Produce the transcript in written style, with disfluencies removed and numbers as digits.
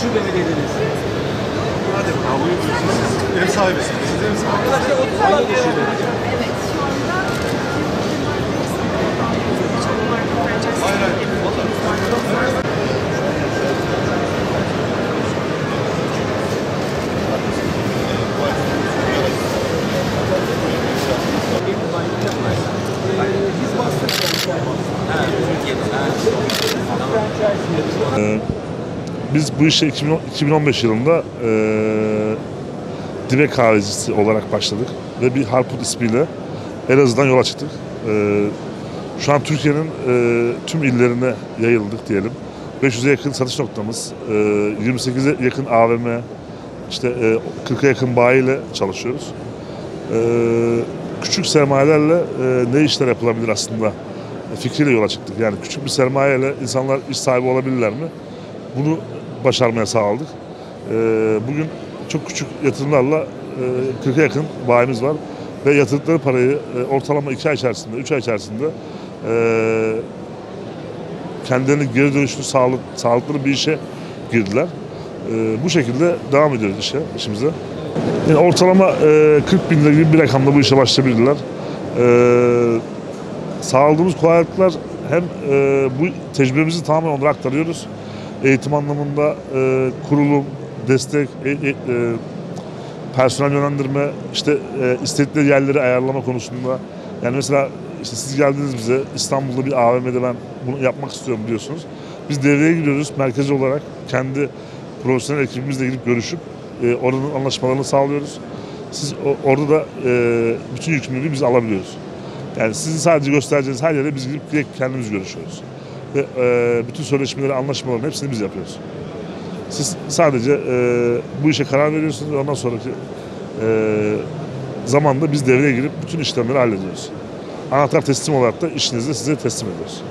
Şube mi dediniz? Hadi bakalım. Ev sahibisiniz. Siz ev sahibisiniz. Hangi şube? Evet, şu anda Hayır hayır. Biz bu işe 2015 yılında Dive kahvecisi olarak başladık ve bir Harput ismiyle Elazığ'dan yola çıktık. Şu an Türkiye'nin tüm illerine yayıldık diyelim. 500'e yakın satış noktamız, 28'e yakın AVM, işte 40'a yakın bayi ile çalışıyoruz. Küçük sermayelerle ne işler yapılabilir aslında fikriyle yola çıktık. Yani küçük bir sermayeyle insanlar iş sahibi olabilirler mi? Bunu başarmaya sağladık. Bugün çok küçük yatırımlarla 40'a yakın bayimiz var ve yatırdıkları parayı ortalama 2 ay içerisinde, 3 ay içerisinde kendilerini geri dönüşlü sağlıklı bir işe girdiler. Bu şekilde devam ediyoruz işimize. Yani ortalama 40 bin lira gibi bir rakamda bu işe başlayabildiler. Sağladığımız kolaylıklar hem bu tecrübemizi tamamen onlara aktarıyoruz. Eğitim anlamında kurulum, destek, personel yönlendirme, işte istedikleri yerleri ayarlama konusunda. Yani mesela işte siz geldiniz bize, İstanbul'da bir AVM'de ben bunu yapmak istiyorum diyorsunuz. Biz devreye giriyoruz merkezi olarak kendi profesyonel ekibimizle gidip görüşüp oranın anlaşmalarını sağlıyoruz. Siz orada da bütün yükümlülüğü biz alabiliyoruz. Yani sizin sadece göstereceğiniz her yere biz gidip direkt kendimiz görüşüyoruz. Ve bütün sözleşmeleri, anlaşmaların hepsini biz yapıyoruz. Siz sadece bu işe karar veriyorsunuz ve ondan sonraki zamanda biz devreye girip bütün işlemleri hallediyoruz. Anahtar teslim olarak da işinizi size teslim ediyoruz.